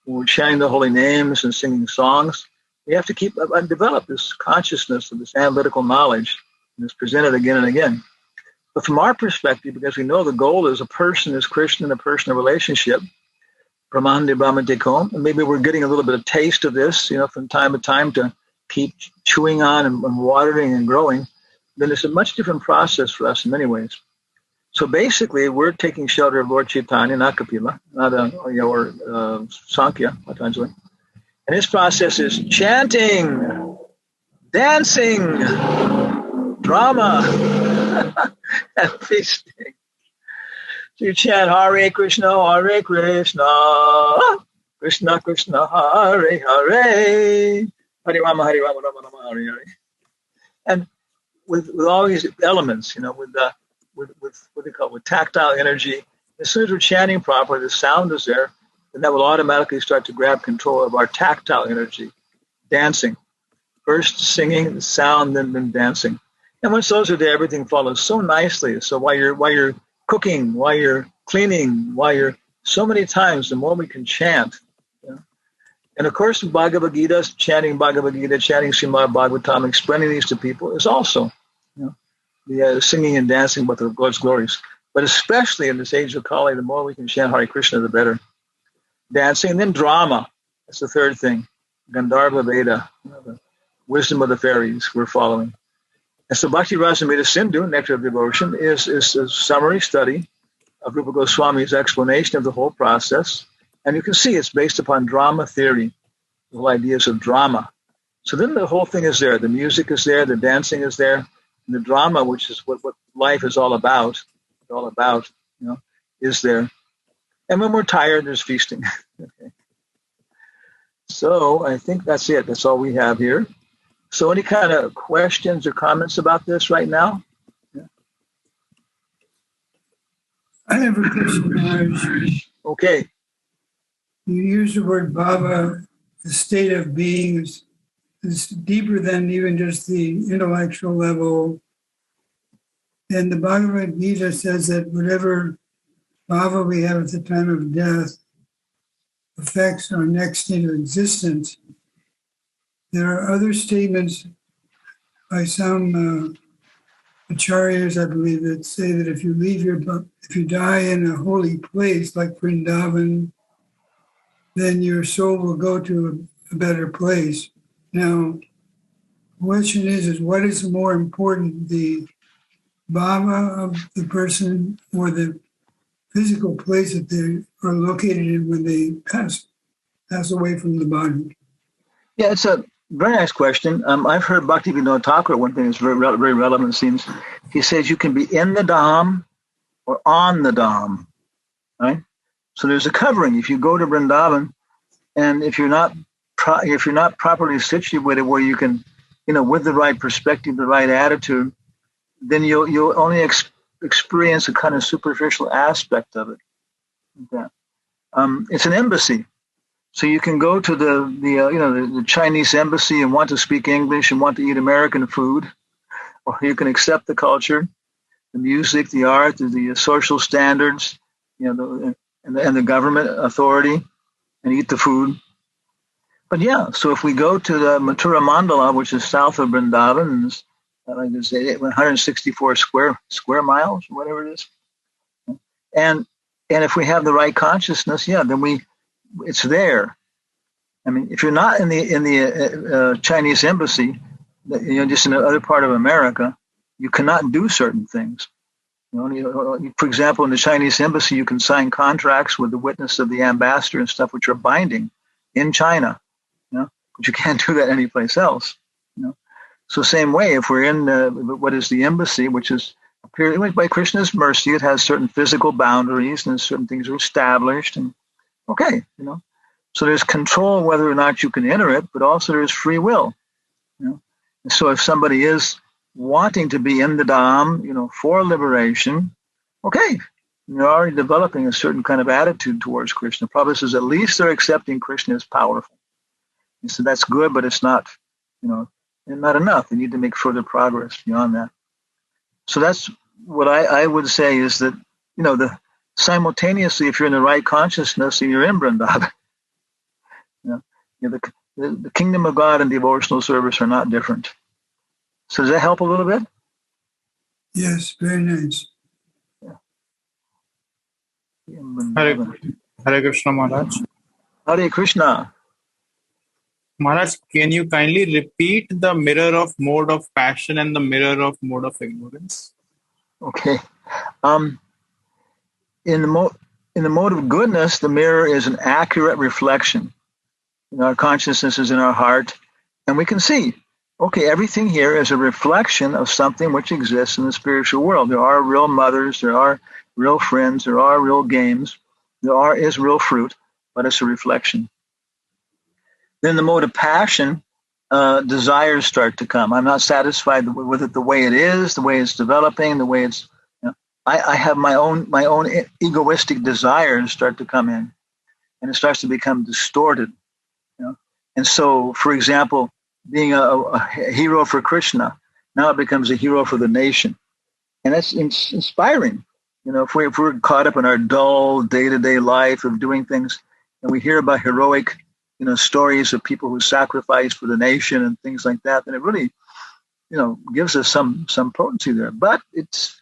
when we're chanting the holy names and singing songs, we have to keep and develop this consciousness of this analytical knowledge, and it's presented again and again. But from our perspective, because we know the goal is a person is Krishna and a person a relationship, Brahmande Brahmadekom, and maybe we're getting a little bit of taste of this, from time to time to keep chewing on and watering and growing, then it's a much different process for us in many ways. So basically, we're taking shelter of Lord Chaitanya, not Kapila, or Sankhya, Patanjali. And his process is chanting, dancing, drama, and feasting. So you chant Hare Krishna, Krishna Krishna, Hare Hare. Hare Rama, Rama Rama, Hare Hare. And with all these elements, with what they call with tactile energy, as soon as we're chanting properly, the sound is there, and that will automatically start to grab control of our tactile energy. Dancing. First singing, sound, then dancing. And once those are there, everything follows so nicely. So while you're cooking, while you're cleaning, so many times, the more we can chant. And of course, Bhagavad Gita, chanting Srimad Bhagavatam, explaining these to people is also, the singing and dancing about the Lord's glories. But especially in this age of Kali, the more we can chant Hare Krishna, the better. Dancing, and then drama. That's the third thing. Gandharva Veda, the wisdom of the fairies we're following. And so Bhakti Rasamrita Sindhu, Nectar of Devotion, is a summary study of Rupa Goswami's explanation of the whole process. And you can see it's based upon drama theory, the whole ideas of drama. So then the whole thing is there. The music is there, the dancing is there, and the drama, which is what life is all about, is there. And when we're tired, there's feasting. Okay. So I think that's it. That's all we have here. So any kind of questions or comments about this right now? Yeah. I have a question, Maharaj. Okay. You use the word bhava, the state of being is deeper than even just the intellectual level. And the Bhagavad Gita says that whatever bhava we have at the time of death affects our next state of existence. There are other statements by some acharyas, I believe, that say that if you die in a holy place like Vrindavan, then your soul will go to a better place. Now, the question is what is more important, the bhava of the person or the physical place that they are located in when they pass away from the body? Yeah, it's a very nice question. I've heard Bhaktivinoda Thakur, one thing that's very relevant, seems. He says you can be in the Dham or on the Dham, right? So there's a covering. If you go to Vrindavan, and if you're not properly situated where you can, with the right perspective, the right attitude, then you'll only experience a kind of superficial aspect of it. Okay. It's an embassy. So you can go to the Chinese embassy and want to speak English and want to eat American food, or you can accept the culture, the music, the art, the social standards, and the government authority, and eat the food. But yeah, so if we go to the Matura Mandala, which is south of Vrindavan, like I say, 164 square miles, whatever it is, and if we have the right consciousness, then it's there. I mean, if you're not in the Chinese embassy, just in another part of America, you cannot do certain things. For example, in the Chinese embassy, you can sign contracts with the witness of the ambassador and stuff, which are binding in China. But you can't do that anyplace else. So same way, if we're in what is the embassy, which is by Krishna's mercy, it has certain physical boundaries and certain things are established. And okay, so there's control whether or not you can enter it, but also there's free will. And so if somebody is wanting to be in the Dham, for liberation, okay, you're already developing a certain kind of attitude towards Krishna. Prabhupada says at least they're accepting Krishna as powerful. He said that's good, but it's not, not enough. They need to make further progress beyond that. So that's what I would say is that, simultaneously, if you're in the right consciousness and you're in Vrindavan, the kingdom of God and devotional service are not different. So does that help a little bit? Yes, very nice. Hare Krishna Maharaj. Hare Krishna. Maharaj, can you kindly repeat the mirror of mode of passion and the mirror of mode of ignorance? Okay. In the mode of goodness, the mirror is an accurate reflection. Our consciousness is in our heart, and we can see, okay, everything here is a reflection of something which exists in the spiritual world. There are real mothers, there are real friends, there are real games, is real fruit, but it's a reflection. Then the mode of passion, desires start to come. I'm not satisfied with it the way it is, the way it's developing, the way it's. I have my own egoistic desires start to come in, and it starts to become distorted. And so, for example, being a hero for Krishna, now it becomes a hero for the nation, and that's inspiring. If we're caught up in our dull day-to-day life of doing things, and we hear about heroic stories of people who sacrifice for the nation and things like that, then it really, gives us some potency there. But it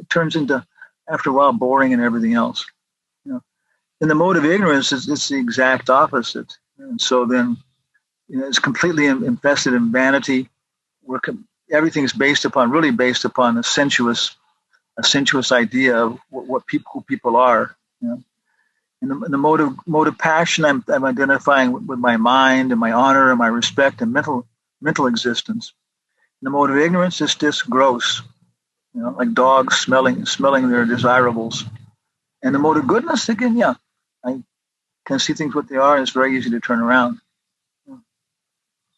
turns into, after a while, boring and everything else. In the mode of ignorance, it's the exact opposite. And so then, it's completely infested in vanity. Everything's based upon a sensuous idea of who people are. In the mode of passion, I'm identifying with my mind and my honor and my respect and mental existence. In the mode of ignorance, it's just gross, like dogs smelling their desirables. And the mode of goodness, again, I can see things what they are, and it's very easy to turn around.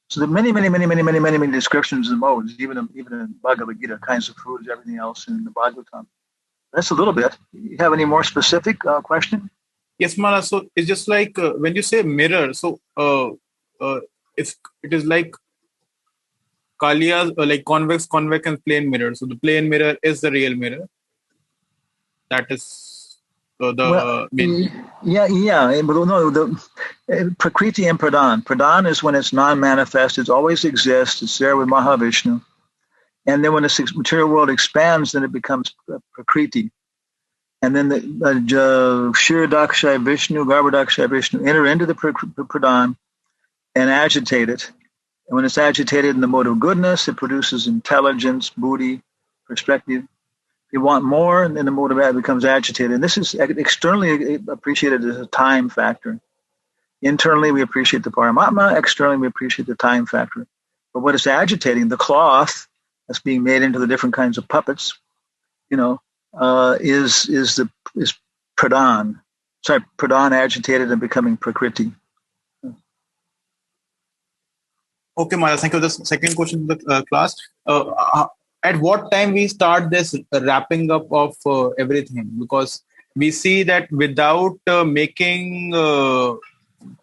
So there are many descriptions of the modes, even in Bhagavad Gita, kinds of foods, everything else in the Bhagavatam. That's a little bit. You have any more specific question? Yes, Maharaj. So it's just like when you say mirror, so it is like Kaliya's like convex, and plane mirror. So the plane mirror is the real mirror. That is main. Yeah. But no, the Prakriti and Pradhan. Pradhan is when it's non-manifest. It always exists. It's there with Mahavishnu. And then when the material world expands, then it becomes Prakriti. And then the Kshiradakshaya Vishnu, Garbhodakshaya Vishnu enter into the Pradhan and agitate it. And when it's agitated in the mode of goodness, it produces intelligence, buddhi, perspective. If you want more, and then the mode of that becomes agitated. And this is externally appreciated as a time factor. Internally, we appreciate the Paramatma. Externally, we appreciate the time factor. But what is agitating, the cloth that's being made into the different kinds of puppets, is Pradhan. Sorry, Pradhan agitated and becoming Prakriti. Okay, Maya, thank you. The second question to the class. At what time we start this wrapping up of everything? Because we see that without making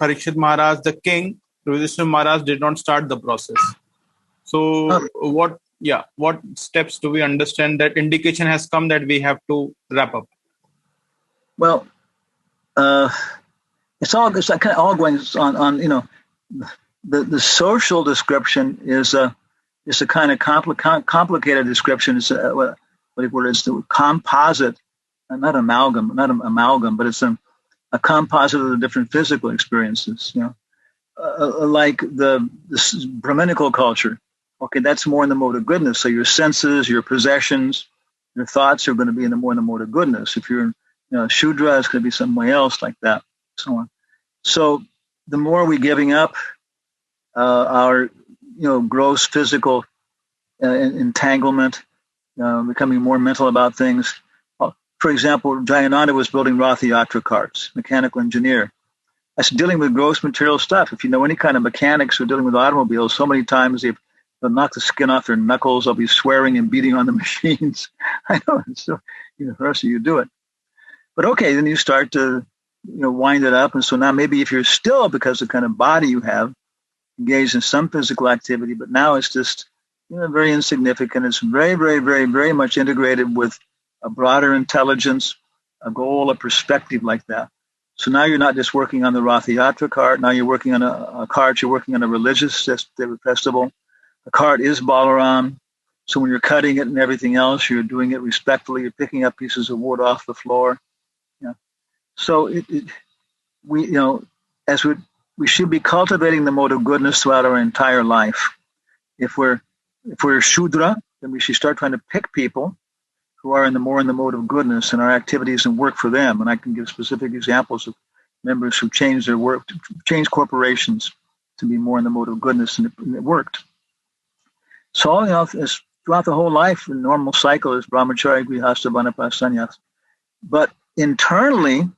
Parikshit Maharaj, the king, Yudhishthira Maharaj did not start the process. So what steps do we understand that indication has come that we have to wrap up? Well, it's kind of all going on. The social description is a kind of complicated description. It's the composite, not amalgam, but it's a composite of the different physical experiences. Like the Brahminical culture. Okay, that's more in the mode of goodness. So your senses, your possessions, your thoughts are going to be in the mode of goodness. If you're Shudra, it's going to be somewhere else like that, so on. So the more we're giving up our gross physical entanglement, becoming more mental about things. For example, Jayananda was building Ratha Yatra carts, mechanical engineer. That's dealing with gross material stuff. If you know any kind of mechanics who are dealing with automobiles, so many times they'll knock the skin off their knuckles. They'll be swearing and beating on the machines. I know. So you do it. But okay, then you start to wind it up. And so now maybe if you're still, because of the kind of body you have, engaged in some physical activity, but now it's just very insignificant. It's very, very, very, very much integrated with a broader intelligence, a goal, a perspective like that. So now you're not just working on the Ratha Yatra cart. Now you're working on a cart. You're working on a religious festival. The cart is Balaram. So when you're cutting it and everything else, you're doing it respectfully. You're picking up pieces of wood off the floor. So we should be cultivating the mode of goodness throughout our entire life. If we're Shudra, then we should start trying to pick people who are in the mode of goodness in our activities and work for them. And I can give specific examples of members who changed their work, changed corporations to be more in the mode of goodness, and it worked. So throughout the whole life, the normal cycle is brahmacharya, grihastha, vanaprastha, sannyas. But internally,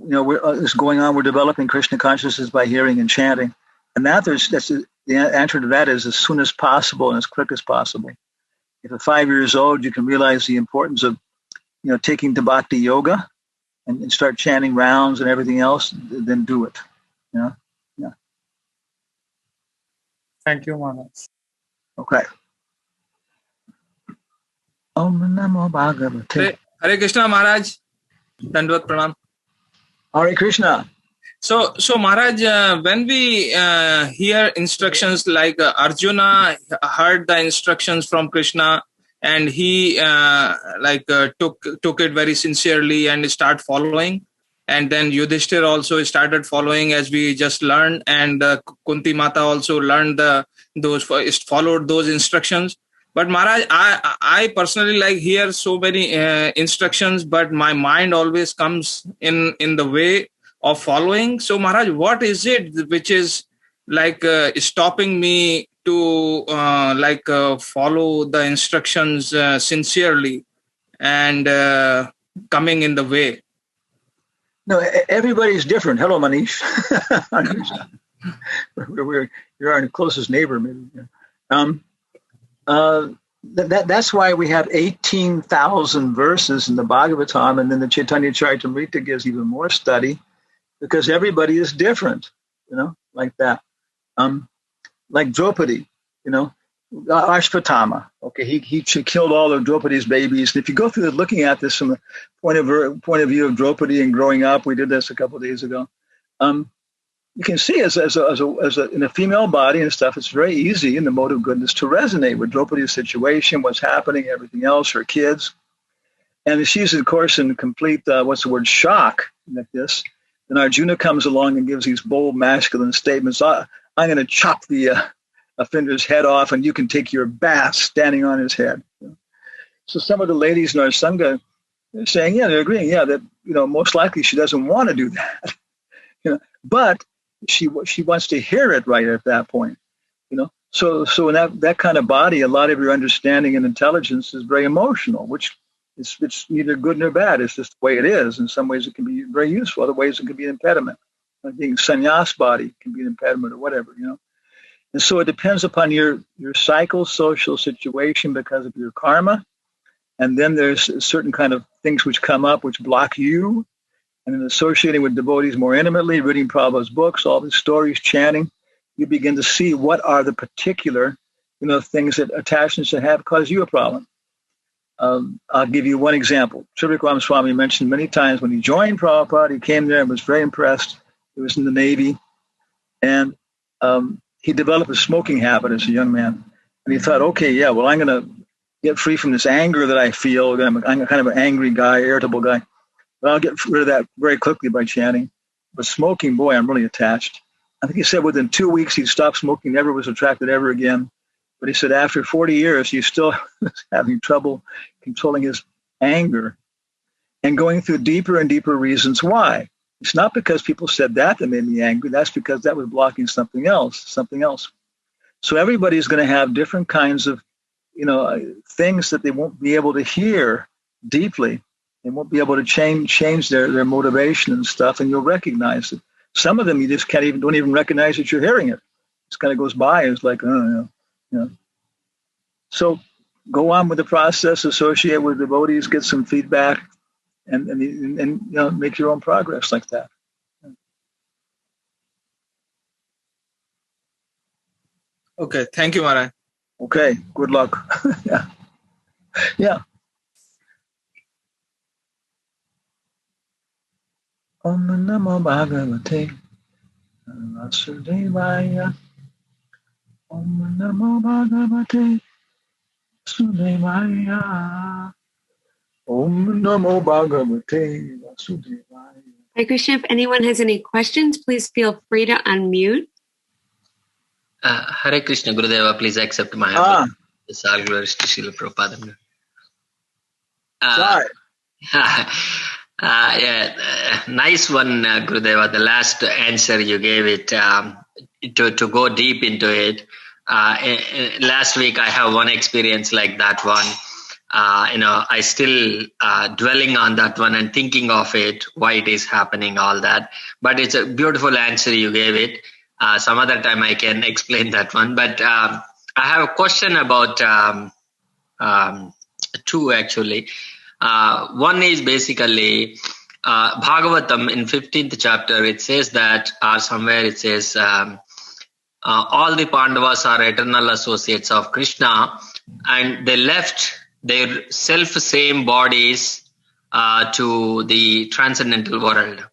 it's going on. We're developing Krishna consciousness by hearing and chanting, and the answer to that is as soon as possible and as quick as possible. If at 5 years old you can realize the importance of taking to bhakti yoga and start chanting rounds and everything else, then do it. Yeah. Thank you, Maharaj. Okay. Om Namo Bhagavate. Hare Krishna, Maharaj. Dandvat Pranam. Hare Krishna. So Maharaj, when we hear instructions like Arjuna heard the instructions from Krishna and he took it very sincerely and start following, and then Yudhishthira also started following as we just learned, and Kunti Mata also learned followed those instructions. But Maharaj, I personally hear so many instructions, but my mind always comes in the way of following. So Maharaj, what is it which is stopping me to follow the instructions sincerely and coming in the way? No, everybody's different. Hello, Manish. You're our closest neighbor, maybe. That's why we have 18,000 verses in the Bhagavatam, and then the Chaitanya Charitamrita gives even more study, because everybody is different, like that. Like Draupadi, Ashvatthama. Okay, he killed all of Draupadi's babies. And if you go through looking at this from the point of view of Draupadi and growing up, we did this a couple of days ago. You can see as in a female body and stuff, it's very easy in the mode of goodness to resonate with Draupadi's situation, what's happening, everything else, her kids. And she's, of course, in complete, shock like this. Then Arjuna comes along and gives these bold masculine statements. I'm going to chop the offender's head off, and you can take your bath standing on his head. So some of the ladies in our Sangha are saying, they're agreeing, that, most likely she doesn't want to do that. But she wants to hear it right at that point, So in that kind of body, a lot of your understanding and intelligence is very emotional, which it's neither good nor bad. It's just the way it is. In some ways, it can be very useful. Other ways, it can be an impediment. Like being sannyas body can be an impediment or whatever, And so it depends upon your psychosocial situation because of your karma, and then there's certain kind of things which come up which block you. and in associating with devotees more intimately, reading Prabhupada's books, all the stories, chanting, you begin to see what are the particular, things that attachments that have caused you a problem. I'll give you one example. Sri Swami mentioned many times when he joined Prabhupada, he came there and was very impressed. He was in the Navy, and he developed a smoking habit as a young man. And he thought, okay, yeah, well, I'm going to get free from this anger that I feel. I'm kind of an angry guy, irritable guy. But I'll get rid of that very quickly by chanting. But smoking, boy, I'm really attached. I think he said within 2 weeks he'd stopped smoking, never was attracted ever again. But he said after 40 years, he still was having trouble controlling his anger and going through deeper and deeper reasons why. It's not because people said that made me angry. That's because that was blocking something else. So everybody's going to have different kinds of, things that they won't be able to hear deeply. They won't be able to change their motivation and stuff, and you'll recognize it. Some of them you just don't even recognize that you're hearing it. It just kind of goes by. It's like, oh, yeah. So go on with the process, associate with devotees, get some feedback, and make your own progress like that. Okay, thank you, Maharaj. Okay, good luck. Yeah. Om Namo Bhagavate Vasudevaya. Om Namo Bhagavate Vasudevaya. Om Namo Bhagavate Vasudevaya. Hare Krishna, if anyone has any questions, please feel free to unmute. Hare Krishna, Gurudeva, please accept my humble. This all glories to Srila Prabhupada. Sorry. Nice one, Gurudeva. The last answer you gave it, to go deep into it. Last week, I have one experience like that one. I still dwelling on that one and thinking of it, why it is happening, all that. But it's a beautiful answer you gave it. Some other time I can explain that one. But I have a question about two, actually. One is basically Bhagavatam in 15th chapter. It says that, or somewhere it says, all the Pandavas are eternal associates of Krishna, and they left their self-same bodies to the transcendental world.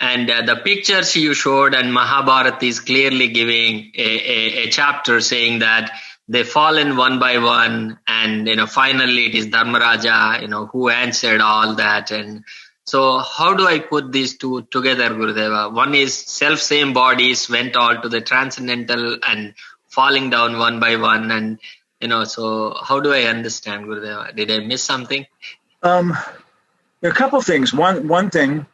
And the pictures you showed and Mahabharata is clearly giving a chapter saying that they fall in one by one, and finally it is Dharmaraja, who answered all that. And so how do I put these two together, Gurudeva? One is self-same bodies went all to the transcendental and falling down one by one, and so how do I understand, Gurudeva? Did I miss something? There are a couple things. One thing,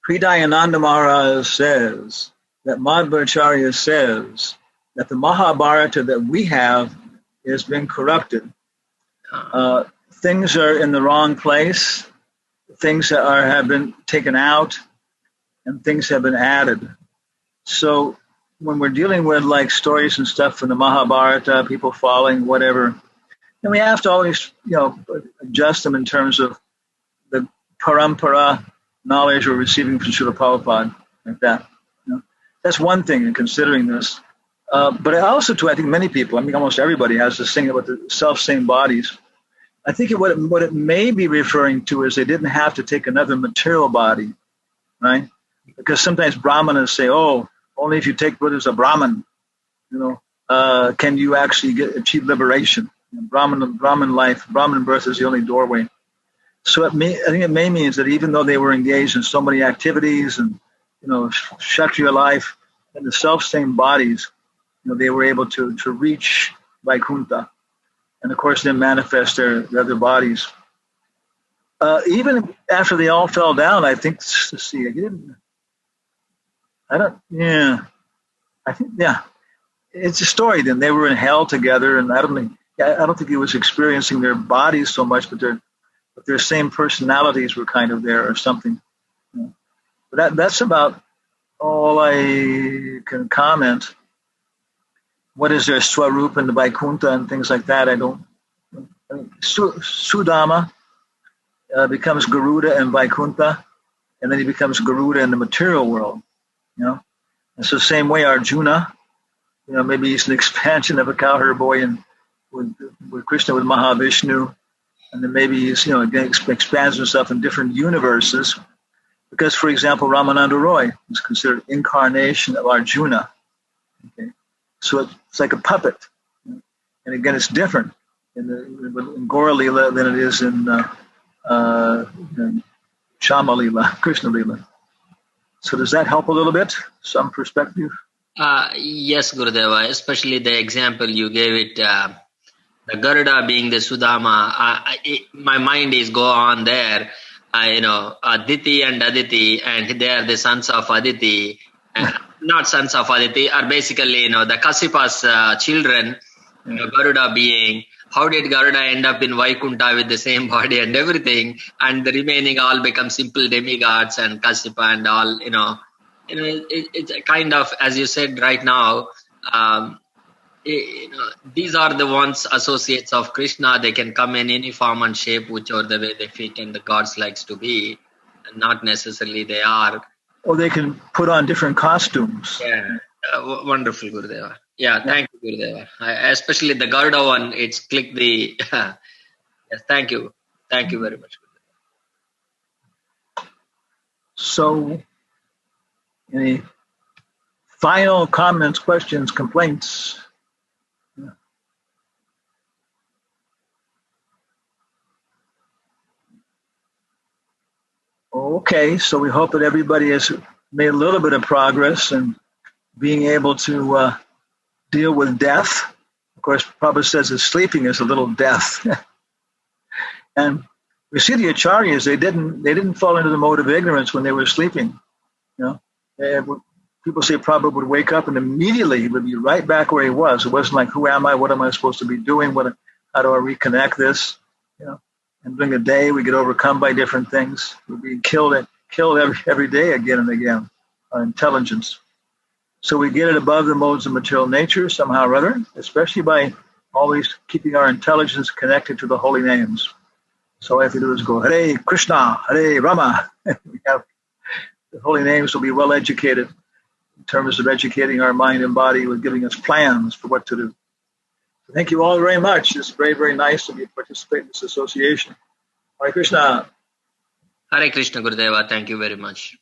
Hridayananda Maharaj says, that Madhvacharya says, that the Mahabharata that we have has been corrupted. Things are in the wrong place. Things have been taken out, and things have been added. So when we're dealing with like stories and stuff from the Mahabharata, people falling, whatever, then we have to always, adjust them in terms of the parampara knowledge we're receiving from Srila Prabhupada, like that. That's one thing in considering this. But also, too, I think many people, almost everybody has this thing about the self-same bodies. I think what it may be referring to is they didn't have to take another material body, right? Because sometimes Brahmanas say, oh, only if you take birth as a Brahman, can you actually achieve liberation. Brahman life, Brahman birth is the only doorway. So I think it may mean that even though they were engaged in so many activities and, Kshatriya life, in the self-same bodies, they were able to reach Vaikuntha, and of course then manifest their other bodies. Even after they all fell down, I think. Let's see. It's a story. Then they were in hell together, and I don't think he was experiencing their bodies so much, but their same personalities were kind of there or something. But that's about all I can comment. What is their Swarup and the Vaikuntha and things like that? Sudama becomes Garuda and Vaikuntha. and then he becomes Garuda in the material world. And so the same way Arjuna, maybe he's an expansion of a cowherd boy and with Krishna, with Mahavishnu, and then maybe he's, again, expands himself in different universes. Because, for example, Ramananda Roy is considered incarnation of Arjuna. Okay? So it's like a puppet. And again, it's different in Gora Lila than it is in Shama Lila, Krishna Lila. So does that help a little bit? Some perspective? Yes, Gurudeva, especially the example you gave it, the Garuda being the Sudama. My mind is go on there. Aditi and Aditi, and they are the sons of Aditi. Not sons of Aditi, are basically, the Kasipa's children, Garuda being. How did Garuda end up in Vaikunta with the same body and everything, and the remaining all become simple demigods and Kasipa and all, it's a kind of, as you said right now, these are the ones associates of Krishna. They can come in any form and shape, whichever the way they fit and the gods likes to be, and not necessarily they are. Or they can put on different costumes. Yeah, wonderful, Gurudeva. Yeah, thank you, Gurudeva. Especially the Garuda one, it's click the... yes, thank you. Thank you very much, Gurudeva. So, any final comments, questions, complaints? Okay, so we hope that everybody has made a little bit of progress in being able to deal with death. Of course, Prabhupada says that sleeping is a little death. And we see the acharyas, they didn't fall into the mode of ignorance when they were sleeping. People say Prabhupada would wake up and immediately he would be right back where he was. It wasn't like, who am I? What am I supposed to be doing? How do I reconnect this? And during the day, we get overcome by different things. We're being killed every day again and again, our intelligence. So we get it above the modes of material nature somehow or other, especially by always keeping our intelligence connected to the holy names. So all I have to do is go, Hare Krishna, Hare Rama. We have the holy names will be well educated in terms of educating our mind and body with giving us plans for what to do. Thank you all very much. It's very, very nice of you to participate in this association. Hare Krishna. Hare Krishna, Gurudeva. Thank you very much.